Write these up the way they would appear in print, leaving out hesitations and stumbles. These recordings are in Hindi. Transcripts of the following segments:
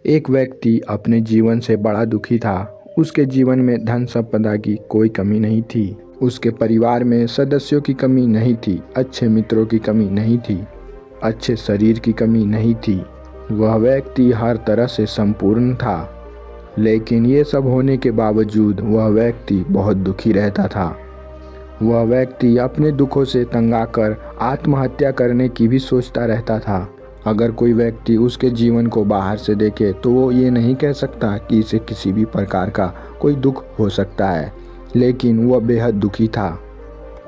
एक व्यक्ति अपने जीवन से बड़ा दुखी था। उसके जीवन में धन संपदा की कोई कमी नहीं थी। उसके परिवार में सदस्यों की कमी नहीं थी। अच्छे मित्रों की कमी नहीं थी। अच्छे शरीर की कमी नहीं थी। वह व्यक्ति हर तरह से संपूर्ण था। लेकिन ये सब होने के बावजूद वह व्यक्ति बहुत दुखी रहता था। वह व्यक्ति अपने दुखों से तंग आकर आत्महत्या करने की भी सोचता रहता था। अगर कोई व्यक्ति उसके जीवन को बाहर से देखे तो वो ये नहीं कह सकता कि इसे किसी भी प्रकार का कोई दुख हो सकता है, लेकिन वह बेहद दुखी था।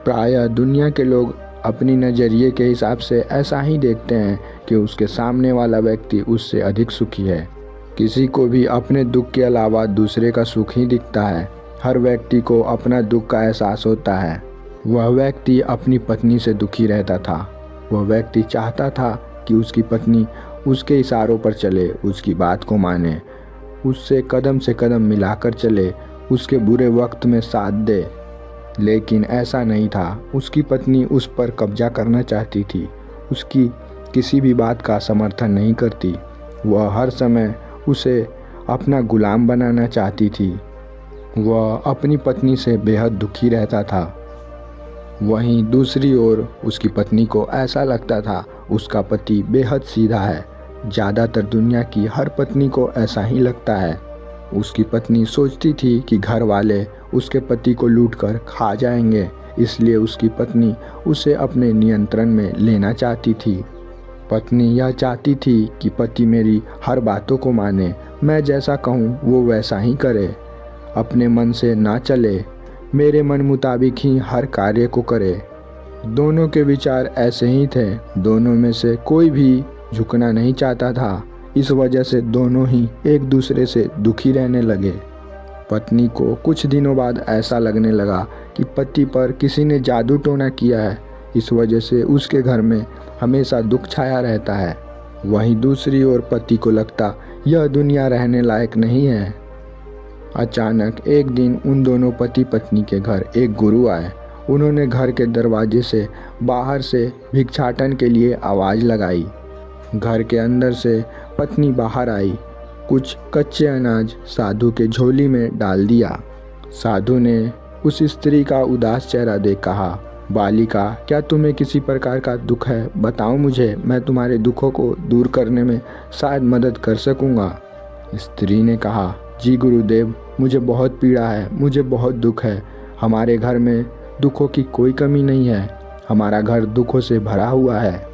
प्रायः दुनिया के लोग अपनी नज़रिए के हिसाब से ऐसा ही देखते हैं कि उसके सामने वाला व्यक्ति उससे अधिक सुखी है। किसी को भी अपने दुख के अलावा दूसरे का सुख ही दिखता है। हर व्यक्ति को अपना दुख का एहसास होता है। वह व्यक्ति अपनी पत्नी से दुखी रहता था। वह व्यक्ति चाहता था कि उसकी पत्नी उसके इशारों पर चले, उसकी बात को माने, उससे कदम से कदम मिलाकर चले, उसके बुरे वक्त में साथ दे। लेकिन ऐसा नहीं था। उसकी पत्नी उस पर कब्जा करना चाहती थी। उसकी किसी भी बात का समर्थन नहीं करती। वह हर समय उसे अपना गुलाम बनाना चाहती थी। वह अपनी पत्नी से बेहद दुखी रहता था। वहीं दूसरी ओर उसकी पत्नी को ऐसा लगता था उसका पति बेहद सीधा है। ज़्यादातर दुनिया की हर पत्नी को ऐसा ही लगता है। उसकी पत्नी सोचती थी कि घर वाले उसके पति को लूटकर खा जाएंगे, इसलिए उसकी पत्नी उसे अपने नियंत्रण में लेना चाहती थी। पत्नी यह चाहती थी कि पति मेरी हर बातों को माने, मैं जैसा कहूँ वो वैसा ही करे, अपने मन से ना चले, मेरे मन मुताबिक ही हर कार्य को करे। दोनों के विचार ऐसे ही थे। दोनों में से कोई भी झुकना नहीं चाहता था। इस वजह से दोनों ही एक दूसरे से दुखी रहने लगे। पत्नी को कुछ दिनों बाद ऐसा लगने लगा कि पति पर किसी ने जादू टोना किया है। इस वजह से उसके घर में हमेशा दुख छाया रहता है। वहीं दूसरी ओर पति को लगता यह दुनिया रहने लायक नहीं है। अचानक एक दिन उन दोनों पति पत्नी के घर एक गुरु आए। उन्होंने घर के दरवाजे से बाहर से भिक्षाटन के लिए आवाज़ लगाई। घर के अंदर से पत्नी बाहर आई। कुछ कच्चे अनाज साधु के झोली में डाल दिया। साधु ने उस स्त्री का उदास चेहरा देख कहा, बालिका, क्या तुम्हें किसी प्रकार का दुख है? बताओ मुझे, मैं तुम्हारे दुखों को दूर करने में शायद मदद कर सकूंगा। स्त्री ने कहा, जी गुरुदेव, मुझे बहुत पीड़ा है, मुझे बहुत दुख है। हमारे घर में दुखों की कोई कमी नहीं है। हमारा घर दुखों से भरा हुआ है।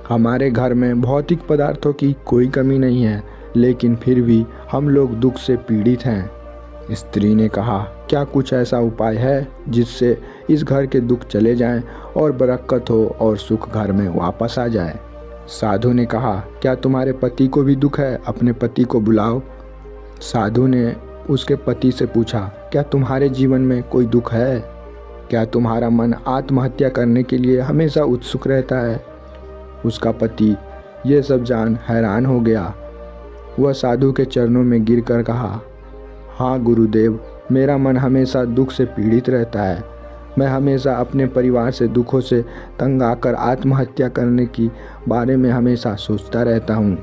हमारे घर में भौतिक पदार्थों की कोई कमी नहीं है, लेकिन फिर भी हम लोग दुख से पीड़ित हैं। स्त्री ने कहा, क्या कुछ ऐसा उपाय है जिससे इस घर के दुख चले जाएं और बरकत हो और सुख घर में वापस आ जाए? साधु ने कहा, क्या तुम्हारे पति को भी दुख है? अपने पति को बुलाओ। साधु ने उसके पति से पूछा, क्या तुम्हारे जीवन में कोई दुख है? क्या तुम्हारा मन आत्महत्या करने के लिए हमेशा उत्सुक रहता है? उसका पति ये सब जान हैरान हो गया। वह साधु के चरणों में गिरकर कहा, हाँ गुरुदेव, मेरा मन हमेशा दुख से पीड़ित रहता है। मैं हमेशा अपने परिवार से दुखों से तंग आकर आत्महत्या करने की बारे में हमेशा सोचता रहता हूँ।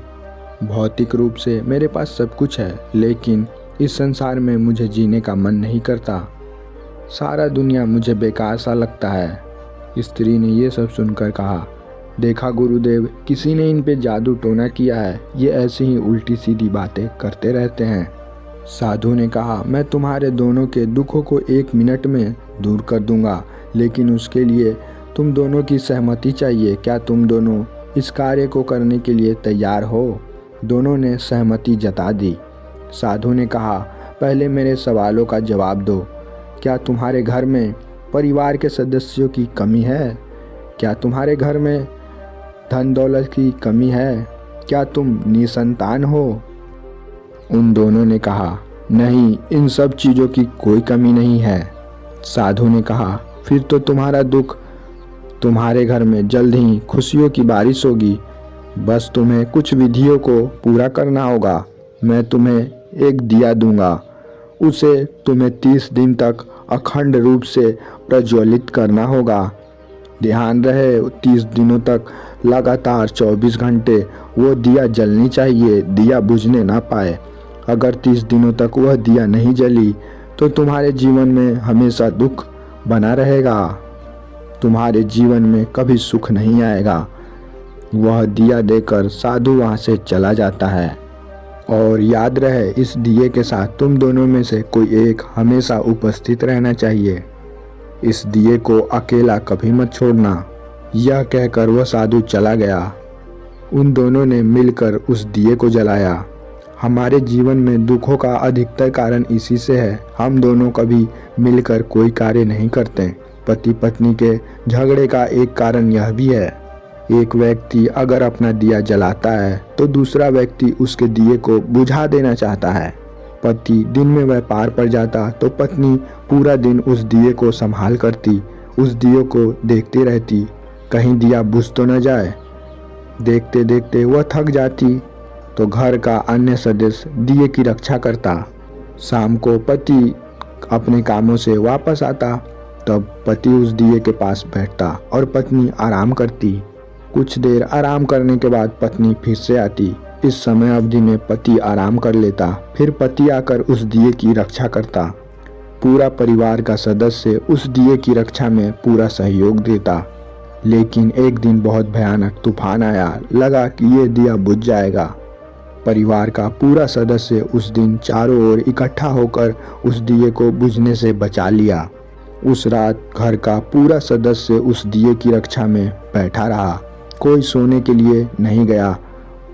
भौतिक रूप से मेरे पास सब कुछ है, लेकिन इस संसार में मुझे जीने का मन नहीं करता। सारा दुनिया मुझे बेकार सा लगता है। स्त्री ने ये सब सुनकर कहा, देखा गुरुदेव, किसी ने इन पे जादू टोना किया है। ये ऐसी ही उल्टी सीधी बातें करते रहते हैं। साधु ने कहा, मैं तुम्हारे दोनों के दुखों को 1 मिनट में दूर कर दूंगा, लेकिन उसके लिए तुम दोनों की सहमति चाहिए। क्या तुम दोनों इस कार्य को करने के लिए तैयार हो? दोनों ने सहमति जता दी। साधु ने कहा, पहले मेरे सवालों का जवाब दो। क्या तुम्हारे घर में परिवार के सदस्यों की कमी है? क्या तुम्हारे घर में धन दौलत की कमी है? क्या तुम निसंतान हो? उन दोनों ने कहा, नहीं, इन सब चीज़ों की कोई कमी नहीं है। साधु ने कहा, फिर तो तुम्हारा दुख, तुम्हारे घर में जल्द ही खुशियों की बारिश होगी। बस तुम्हें कुछ विधियों को पूरा करना होगा। मैं तुम्हें एक दिया दूंगा। उसे तुम्हें 30 दिन तक अखंड रूप से प्रज्वलित करना होगा। ध्यान रहे 30 दिनों तक लगातार 24 घंटे वो दिया जलनी चाहिए, दिया बुझने ना पाए। अगर 30 दिनों तक वह दिया नहीं जली तो तुम्हारे जीवन में हमेशा दुख बना रहेगा, तुम्हारे जीवन में कभी सुख नहीं आएगा। वह दिया देकर साधु वहाँ से चला जाता है। और याद रहे, इस दिए के साथ तुम दोनों में से कोई एक हमेशा उपस्थित रहना चाहिए। इस दिए को अकेला कभी मत छोड़ना। यह कहकर वह साधु चला गया। उन दोनों ने मिलकर उस दिए को जलाया। हमारे जीवन में दुखों का अधिकतर कारण इसी से है, हम दोनों कभी मिलकर कोई कार्य नहीं करते। पति पत्नी के झगड़े का एक कारण यह भी है, एक व्यक्ति अगर अपना दिया जलाता है तो दूसरा व्यक्ति उसके दिए को बुझा देना चाहता है। पति दिन में व्यापार पर जाता तो पत्नी पूरा दिन उस दिए को संभाल करती, उस दिए को देखती रहती, कहीं दिया बुझ तो न जाए। देखते देखते वह थक जाती तो घर का अन्य सदस्य दिए की रक्षा करता। शाम को पति अपने कामों से वापस आता, तब पति उस दिए के पास बैठता और पत्नी आराम करती। कुछ देर आराम करने के बाद पत्नी फिर से आती। इस समय अवधि में पति आराम कर लेता, फिर पति आकर उस दिए की रक्षा करता। पूरा परिवार का सदस्य उस दिए की रक्षा में पूरा सहयोग देता। लेकिन एक दिन बहुत भयानक तूफान आया, लगा कि ये दिया बुझ जाएगा। परिवार का पूरा सदस्य उस दिन चारों ओर इकट्ठा होकर उस दिए को बुझने से बचा लिया। उस रात घर का पूरा सदस्य उस दिए की रक्षा में बैठा रहा, कोई सोने के लिए नहीं गया।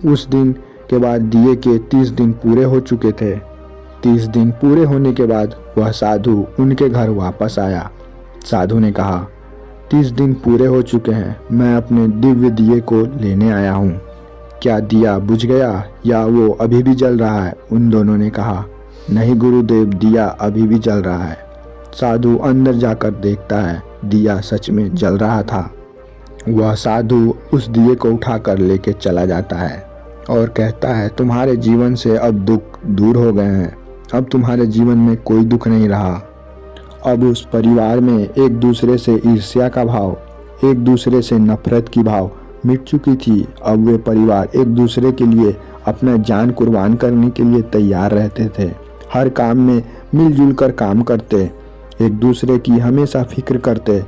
उस दिन के बाद दिए के 30 दिन पूरे हो चुके थे। 30 दिन पूरे होने के बाद वह साधु उनके घर वापस आया। साधु ने कहा, 30 दिन पूरे हो चुके हैं, मैं अपने दिव्य दिए को लेने आया हूँ। क्या दिया बुझ गया या वो अभी भी जल रहा है? उन दोनों ने कहा, नहीं गुरुदेव, दिया अभी भी जल रहा है। साधु अंदर जाकर देखता है, दिया सच में जल रहा था। वह साधु उस दिए को उठाकर लेके चला जाता है और कहता है, तुम्हारे जीवन से अब दुख दूर हो गए हैं, अब तुम्हारे जीवन में कोई दुख नहीं रहा। अब उस परिवार में एक दूसरे से ईर्ष्या का भाव, एक दूसरे से नफरत की भाव मिट चुकी थी। अब वे परिवार एक दूसरे के लिए अपना जान कुर्बान करने के लिए तैयार रहते थे। हर काम में मिलजुल कर काम करते, एक दूसरे की हमेशा फिक्र करते।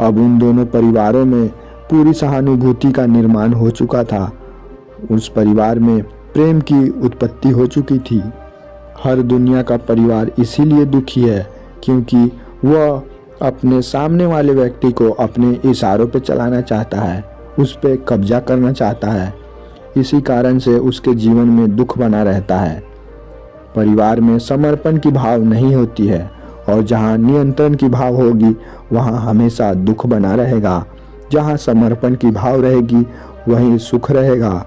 अब उन दोनों परिवारों में पूरी सहानुभूति का निर्माण हो चुका था। उस परिवार में प्रेम की उत्पत्ति हो चुकी थी। हर दुनिया का परिवार इसीलिए दुखी है क्योंकि वह अपने सामने वाले व्यक्ति को अपने इशारों पे चलाना चाहता है, उस पे कब्जा करना चाहता है। इसी कारण से उसके जीवन में दुख बना रहता है। परिवार में समर्पण की भाव नहीं होती है और जहाँ नियंत्रण की भाव होगी वहाँ हमेशा दुख बना रहेगा। जहाँ समर्पण की भाव रहेगी वहीं सुख रहेगा।